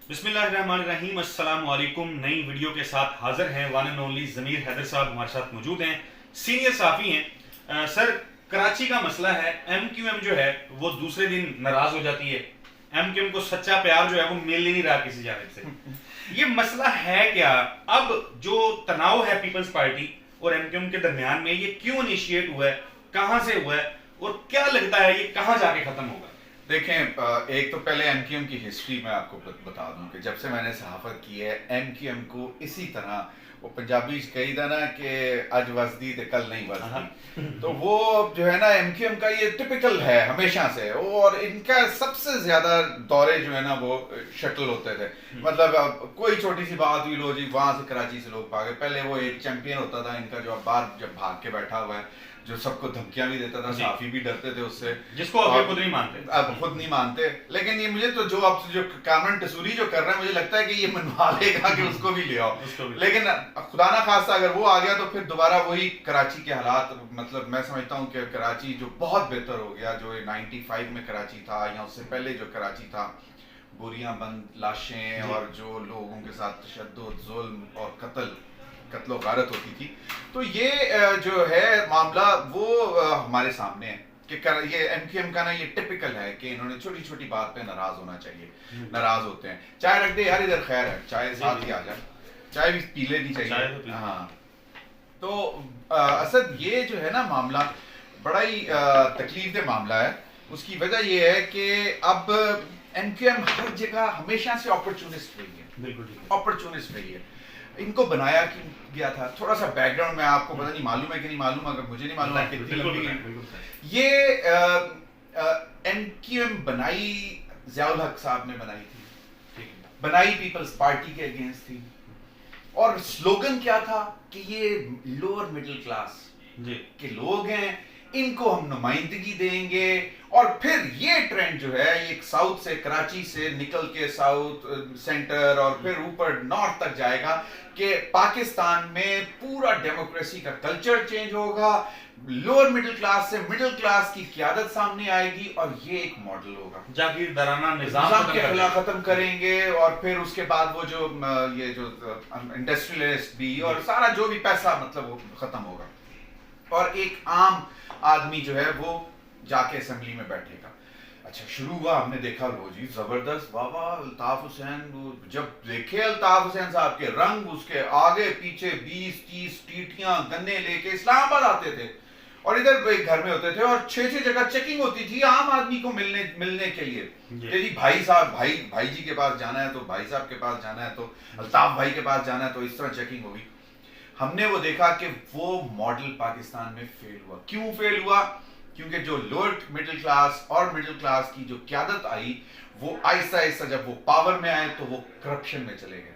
بسم اللہ الرحمن الرحیم، السلام علیکم۔ نئی ویڈیو کے ساتھ حاضر ہیں ون اینڈ اونلی ضمیر حیدر صاحب ہمارے ساتھ موجود ہیں، سینئر صحافی ہیں۔ سر، کراچی کا مسئلہ ہے، ایم کیو ایم جو ہے وہ دوسرے دن ناراض ہو جاتی ہے۔ ایم کیو ایم کو سچا پیار جو ہے وہ مل ہی نہیں رہا کسی جانب سے۔ یہ مسئلہ ہے کیا؟ اب جو تناؤ ہے پیپلز پارٹی اور ایم کیو ایم کے درمیان میں، یہ کیوں انیشیٹ ہوا ہے، کہاں سے ہوا ہے، اور کیا لگتا ہے یہ کہاں جا کے ختم ہوگا؟ دیکھیں، ایک تو پہلے ایم کیو ایم کی ہسٹری میں آپ کو بتا دوں کہ جب سے میں نے صحافت کی ہے، ایم کیو ایم کو اسی طرح، وہ پنجابی کہی تھا نا کہ اج وسدی تے کل نہیں وسدی، تو وہ جو ہے نا ایم کیو ایم کا یہ ٹپیکل ہے ہمیشہ سے، اور ان کا سب سے زیادہ دورے جو ہے نا وہ شٹل ہوتے تھے۔ مطلب کوئی چھوٹی سی بات ہوئی، لو جی وہاں سے کراچی سے لوگ بھاگے۔ پہلے وہ ایک چیمپئن ہوتا تھا ان کا جو اب باہر جب بھاگ کے بیٹھا ہوا ہے، جو سب کو دھمکیاں بھی دیتا تھا، صحافی بھی ڈرتے تھے اس سے، جس کو اب خود نہیں مانتے، اب خود نہیں مانتے۔ لیکن یہ مجھے تو جو اب جو کامران ٹسوری جو کر رہا ہے، مجھے لگتا ہے کہ یہ منوا لے گا کہ اس کو بھی لے آؤ۔ لیکن خدا نہ خواستہ اگر وہ آ گیا تو پھر دوبارہ وہی کراچی کے حالات، مطلب میں سمجھتا ہوں کہ کراچی جو بہت بہتر ہو گیا، جو 95 میں کراچی تھا یا اس سے پہلے جو کراچی تھا، بوریاں بند لاشیں اور جو لوگوں کے ساتھ تشدد، ظلم اور قتل و غارت ہوتی تھی، تو یہ جو ہے معاملہ وہ ہمارے سامنے ہے کہ یہ ایم کیو ایم کا نا یہ ٹپیکل ہے کہ انہوں نے چھوٹی چھوٹی بات پہ ناراض ہونا چاہیے، ناراض ہوتے ہیں۔ چائے رکھ دے یار ادھر، خیر ہے چائے ساتھ ہی آ جائے، چائے بھی پی لینی چاہیے۔ ہاں، تو اسد یہ جو ہے نا معاملہ بڑا ہی تکلیف دہ معاملہ ہے۔ اس کی وجہ یہ ہے کہ اب ایم کیو ایم ہر جگہ ہمیشہ سے اپرچونسٹ رہی ہے، بالکل اپرچونسٹ رہی ہے۔ ان کو بنایا کیوں گیا تھا؟ تھوڑا سا بیک گراؤنڈ میں آپ کو پتہ نہیں معلوم ہے کہ نہیں معلوم، اگر مجھے نہیں معلوم ہے کتنی لمبی یہ ایم کیو ایم بنائی ضیاء الحق صاحب نے بنائی تھی، بنائی پیپلز پارٹی کے اگینسٹ تھی، اور سلوگن کیا تھا کہ یہ لوور مڈل کلاس کے لوگ ہیں، ان کو ہم نمائندگی دیں گے۔ اور پھر یہ ٹرینڈ جو ہے یہ ساؤتھ سے، کراچی سے نکل کے ساؤتھ سینٹر اور پھر اوپر نارتھ تک جائے گا کہ پاکستان میں پورا ڈیموکریسی کا کلچر چینج ہوگا، لوور مڈل کلاس سے مڈل کلاس کی قیادت سامنے آئے گی، اور یہ ایک ماڈل ہوگا، جاگیردارانہ نظام کے خلاف ختم کریں گے۔ اور پھر اس کے بعد وہ جو یہ جو انڈسٹریلسٹ بھی اور سارا جو بھی پیسہ مطلب وہ ختم ہوگا، اور ایک عام آدمی جو ہے وہ جا کے اسمبلی میں بیٹھے گا۔ اچھا شروع ہوا، ہم نے دیکھا لو جی زبردست، واہ واہ، الطاف حسین، جب دیکھے الطاف حسین صاحب کے رنگ، اس کے آگے پیچھے 20-30 ٹیٹیاں گنے لے کے اسلام آباد آتے تھے، اور ادھر ایک گھر میں ہوتے تھے، اور 6 جگہ چیکنگ ہوتی تھی عام آدمی کو ملنے کے لیے کہ جی بھائی صاحب، بھائی جی کے پاس جانا ہے تو بھائی صاحب کے پاس جانا ہے، تو الطاف بھائی کے پاس جانا ہے، تو اس طرح چیکنگ ہوگی۔ ہم نے وہ دیکھا کہ وہ ماڈل پاکستان میں فیل ہوا۔ کیوں فیل ہوا؟ کیونکہ جو لوور مڈل کلاس اور مڈل کلاس کی جو قیادت آئی، وہ آہستہ آہستہ جب وہ پاور میں آئے تو وہ کرپشن میں چلے گئے،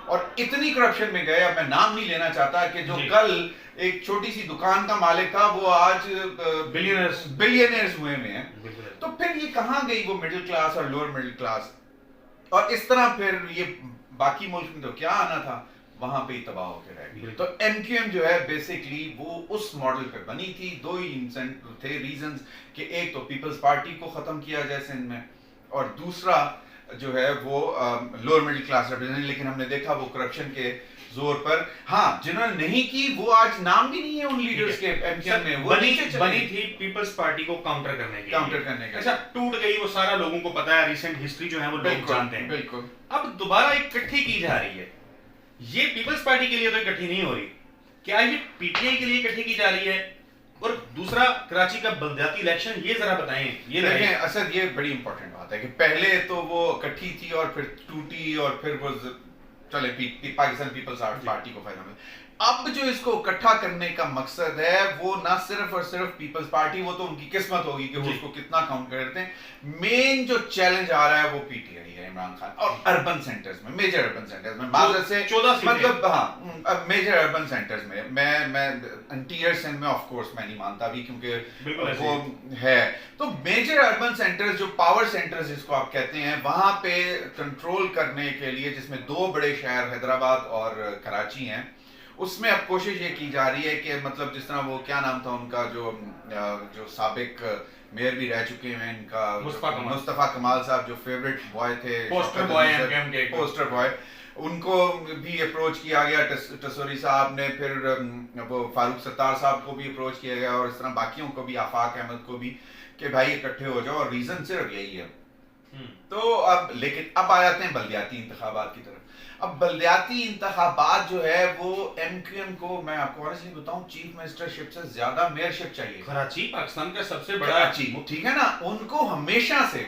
اور اتنی کرپشن میں گئے، اب میں نام نہیں لینا چاہتا، کہ جو کل ایک چھوٹی سی دکان کا مالک تھا وہ آج بلینئرز ہوئے میں ہیں۔ تو پھر یہ کہاں گئی وہ مڈل کلاس اور لوور مڈل کلاس؟ اور اس طرح پھر یہ باقی ملک میں تو کیا آنا تھا، وہاں پہ ہی تباہ ہو کے رہ گئی۔ تو ایم کیو ایم جو ہے بیسکلی وہ اس ماڈل پہ بنی تھی۔ دو ہی تھے ریزنز، کہ ایک تو پیپلز پارٹی کو ختم کیا جائے سندھ میں، اور دوسرا جو ہے وہ لوور مڈل کلاس ریپرزینٹ۔ لیکن ہم نے دیکھا وہ کرپشن کے زور پر، ہاں جنہوں نے نہیں کی وہ آج نام بھی نہیں ہے ان لیڈرز کے ایم کیو ایم میں، وہ بنی تھی پیپلز پارٹی کو کاؤنٹر کرنے کے۔ اچھا ٹوٹ گئی، وہ سارا لوگوں کو پتا ہے، ریسنٹ ہسٹری جو ہے وہ لوگ جانتے ہیں۔ بالکل، اب دوبارہ اکٹھی کی جا رہی ہے، یہ پیپلز پارٹی کے لیے تو اکٹھی نہیں ہو رہی، کیا یہ پی ٹی آئی کے لیے اکٹھی کی جا رہی ہے؟ اور دوسرا کراچی کا بلدیاتی الیکشن، یہ ذرا بتائیں۔ یہ دیکھیں اسد، یہ بڑی امپورٹنٹ بات ہے کہ پہلے تو وہ اکٹھی تھی اور پھر ٹوٹی، اور پھر وہ چلے پاکستان پیپلز پارٹی کو فائدہ ملا۔ اب جو اس کو اکٹھا کرنے کا مقصد ہے وہ نہ صرف اور صرف پیپلز پارٹی، وہ تو ان کی قسمت ہوگی کہ وہ اس کو کتنا کاؤنٹ کرتے ہیں۔ مین جو چیلنج آ رہا ہے وہ پی ٹی آئی ہے، عمران خان، اور اربن سینٹرز میں، میجر اربن سینٹرز میں، معذرت سے 14 مطلب ہاں میجر اربن سینٹرز میں، میں انٹیریئر سندھ میں آف کورس میں نہیں مانتا بھی، کیونکہ وہ ہے تو میجر اربن سینٹرز جو پاور سینٹرز جس کو آپ کہتے ہیں، وہاں پہ کنٹرول کرنے کے لیے، جس میں 2 بڑے شہر حیدرآباد اور کراچی ہیں، اس میں اب کوشش یہ کی جا رہی ہے کہ مطلب جس طرح وہ کیا نام تھا ان کا جو سابق मेयर भी रह चुके हैं इनका मुस्तफा कमाल साहब जो फेवरेट बॉय थे, पोस्टर बॉय, उनको भी अप्रोच किया गया टसोरी साहब ने, फिर वो फारूक सत्तार साहब को भी अप्रोच किया गया और इस तरह बाकियों को भी, आफाक अहमद को भी, कि भाई इकट्ठे हो जाओ, और रीजन सिर्फ यही है। तो अब लेकिन अब आ जाते हैं बल्दियाती इंतखाबात की तरफ। अब बल्दियाती इंतखाबात जो है वो एमक्यूएम को, मैं आपको ऑनेस्टली बताऊं, चीफ मिनिस्टरशिप से ज्यादा मेयरशिप चाहिए। कराची पाकिस्तान का सबसे बड़ा, कराची, ठीक है ना, उनको हमेशा से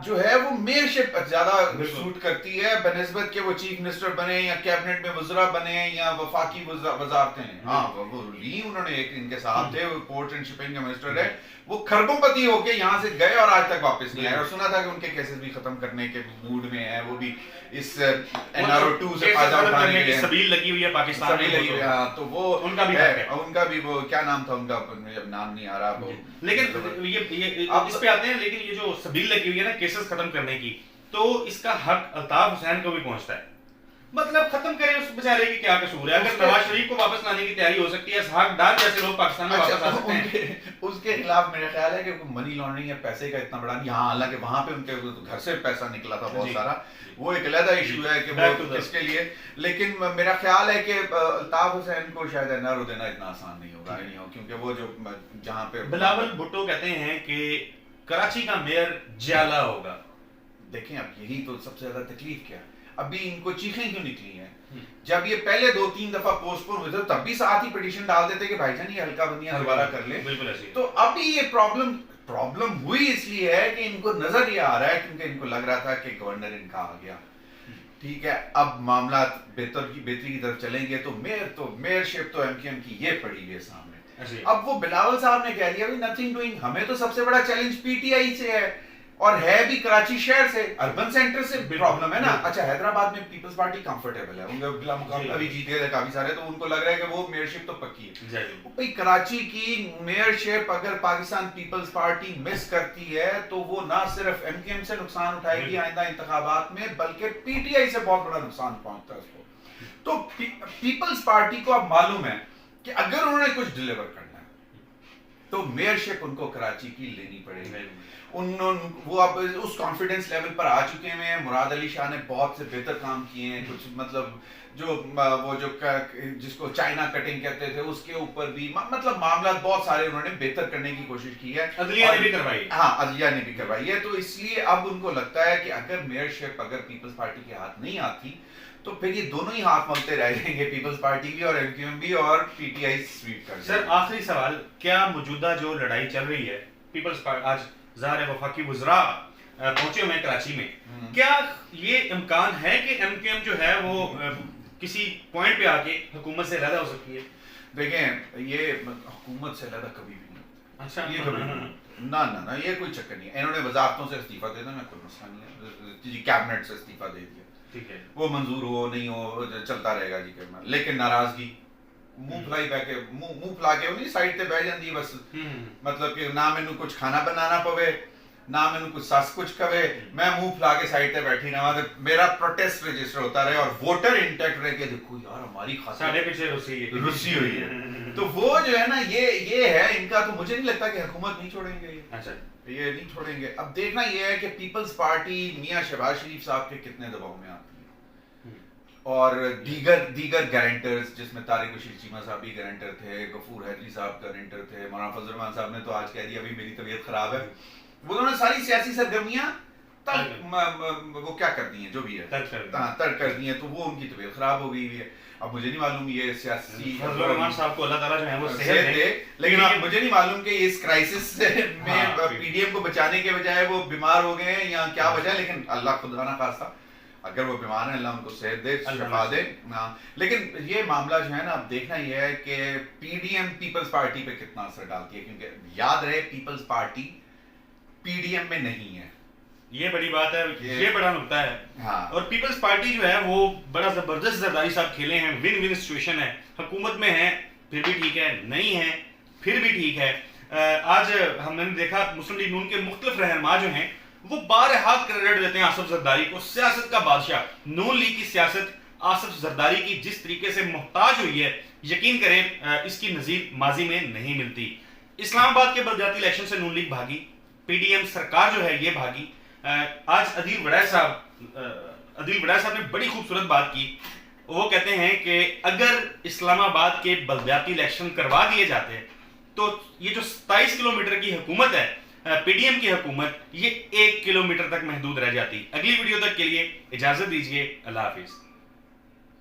जो है वो मेयरशिप ज्यादा सूट करती है बनिस्बत के वो चीफ मिनिस्टर बने या कैबिनेट में वज़रा बने या वफाकी वजारतें। हाँ, वो ली उन्होंने, एक इनके साहब थे, वो पोर्ट एंड शिपिंग के मिनिस्टर है, वो खरबोपति होके यहाँ से गए और आज तक वापस नहीं आए, और सुना था कि उनके केसेस भी खत्म करने के मूड में है, वो भी इस NRO2 से फायदा उठाने के लिए सबील लगी हुई है पाकिस्तान में, लगी हुई है। तो वो उनका भी वो क्या नाम था उनका, मुझे नाम नहीं आ रहा वो, लेकिन ये इस पे आते हैं। लेकिन ये जो सबील लगी हुई है ना केसेस खत्म करने की, तो इसका हक अल्ताफ हुसैन को भी पहुंचता है। मतलब खत्म करें उस बेचारे की क्या कसूर है? अगर नवाज शरीफ को वापस लाने की तैयारी हो सकती है, इसहाक डार जैसे लोग पाकिस्तान में वापस आ सकते हैं, उसके खिलाफ मेरा ख्याल है कि मनी लॉन्ड्रिंग या पैसे का इतना बड़ा नहीं, हाँ हालांकि वहां पे उनके घर से पैसा निकला था बहुत सारा, वो एक अलग इशू है कि वो इसके लिए। लेकिन मेरा ख्याल है कि अल्ताफ हुसैन को शायद NRO देना इतना आसान नहीं होगा, क्योंकि वो जो जहाँ पे बिलावल भुट्टो कहते हैं कि कराची का मेयर जाला होगा। देखें, अब यही तो सबसे ज्यादा तकलीफ क्या है, अभी इनको चीखें क्यों निकली हैं? जब ये पहले 2-3 दफा पोस्टपोन हुए थे तब भी साथ ही पिटीशन डाल देते कि भाईजान ये हल्का बंदियां दोबारा कर ले। तो अभी ये प्रॉब्लम हुई इसलिए है कि इनको नजर ये आ रहा है, क्योंकि इनको लग रहा था कि गवर्नर इनका आ गया, ठीक है, अब मामला बेहतरी की तरफ चलेंगे, तो मेयरशिप तो एमक्यूएम की ये पड़ी है सामने। अब वो बिलावल साहब ने कह दिया नथिंग डूइंग, हमें तो सबसे बड़ा चैलेंज पीटीआई से है, और है भी कराची शहर से, अर्बन सेंटर से प्रॉब्लम है ना। अच्छा, हैदराबाद में पीपल्स पार्टी कंफर्टेबल है, उनका बिला मुकाबला भी जीत गए थे काफी सारे, तो उनको लग रहा है कि वो मेयरशिप तो पक्की है। भाई कराची की मेयरशिप अगर पाकिस्तान पीपल्स पार्टी मिस करती है तो वो ना सिर्फ एमक्यूएम से नुकसान उठाएगी आइंदा इंतखाबात में, बल्कि पीटीआई से बहुत बड़ा नुकसान पहुंचता है उसको। तो पीपल्स पार्टी को अब मालूम है कि अगर उन्होंने कुछ डिलीवर करना है तो मेयरशिप उनको कराची की लेनी पड़ेगी। वो अब उस कॉन्फिडेंस लेवल पर आ चुके हैं। मुराद अली शाह ने बहुत से बेहतर काम किए हैं, कुछ मतलब जो वो जो जिसको चाइना कटिंग कहते थे उसके ऊपर भी मतलब मामला बहुत सारे उन्होंने बेहतर करने की कोशिश की है। अदलिया ने भी करवाई, हाँ अदलिया ने भी करवाई है। तो इसलिए अब उनको लगता है कि अगर मेयरशिप अगर पीपल्स पार्टी के हाथ नहीं आती तो फिर ये दोनों ही हाथ मलते रह जाएंगे, पीपल्स पार्टी भी और एमक्यूएम भी, और पीटीआई स्वीप कर जाएगी। सर आखिरी सवाल, क्या मौजूदा जो लड़ाई चल रही है पीपल्स पार्टी, आज ज़ाहिर है वफाकी वज़रा पहुंचे हुए कराची में, क्या ये इम्कान है कि एमक्यूएम जो है वो किसी पॉइंट पे आके हुकूमत से अलग हो सकती है? देखें, ये हुकूमत से अलग कभी भी नहीं होता। अच्छा, ये कभी ना ये कोई चक्कर नहीं है। इन्होंने वजारतों से इस्तीफा दे दिया, कोई मसला नहीं है, कैबिनेट से इस्तीफा दे दिया, ठीक है, वो मंजूर हो नहीं हो चलता रहेगा जी करना। लेकिन नाराजगी मुंह फुला के नहीं साइड पे बैठ जाती बस, मतलब कि ना मैनू कुछ खाना बनाना पवे, ना मैनू कुछ सस कुछ कवे, मैं मुंह फुला के साइड पे बैठी रहा, मेरा प्रोटेस्ट रजिस्टर होता रहे और वोटर इंटैक्ट रह के देखो यार हमारी साढ़े पीछे रुसी हुई है। तो वो जो है ना ये है इनका। तो मुझे नहीं लगता कि हुकूमत नहीं छोड़ेंगे। अच्छा, ये नहीं छोड़ेंगे। अब देखना ये है कि पीपल्स पार्टी मियां शहबाज शरीफ साहब के कितने दबाव में आती है, और दीगर गारंटर्स जिसमें तारिक बशीर चीमा साहब भी गारंटर थे, गफूर हैदरी साहब गारंटर थे, मौलाना फजल रहमान साहब ने तो आज कह दिया अभी मेरी तबीयत खराब है। वो उन्होंने सारी सियासी सरगर्मियां वो क्या कर दी हैं, जो भी है तर्क कर दी हैं, तो वो उनकी तबीयत खराब हो गई हुई है। अब मुझे नहीं मालूम ये सियासी रहमान साहब को अल्लाह ताला जो है वो सेहत दे, लेकिन मुझे नहीं मालूम कि इस क्राइसिस में पीडीएम को बचाने के बजाय वो बीमार हो गए हैं या क्या वजह, लेकिन अल्लाह खुदा ना खास्ता अगर वो बीमार है अल्लाह उनको सेहत दे, शिफा दे। लेकिन ये मामला जो है ना, अब देखना ये है कि पीडीएम पीपल्स पार्टी पे कितना असर डालती है, क्योंकि याद रहे पीपल्स पार्टी पीडीएम में नहीं है, ये बड़ी बात है, ये बड़ा नुकता है। हाँ। और पीपल्स पार्टी जो है वो बड़ा जबरदस्त जरदारी साहब खेले हैं, विन विन सिचुएशन है, हुकूमत में है फिर भी ठीक है, नहीं है फिर भी ठीक है। आज हमने देखा मुस्लिम लीग नून के मुख्तलिफ रहनुमा जो हैं वो बारहा क्रेडिट देते हैं आसिफ जरदारी को, सियासत का बादशाह। नून लीग की सियासत आसिफ जरदारी की जिस तरीके से मोहताज हुई है, यकीन करें इसकी नज़ीर माजी में नहीं मिलती। اسلام آباد کے بلدیاتی الیکشن سے نون لیگ بھاگی, پی ڈی ایم سرکار جو ہے یہ بھاگی. آج عدیل وڑائے صاحب نے بڑی خوبصورت بات کی. وہ کہتے ہیں کہ اگر اسلام آباد کے بلدیاتی الیکشن کروا دیے جاتے تو یہ جو 27 کلومیٹر کی حکومت ہے پی ڈی ایم کی حکومت, یہ 1 کلومیٹر تک محدود رہ جاتی. اگلی ویڈیو تک کے لیے اجازت دیجیے, اللہ حافظ.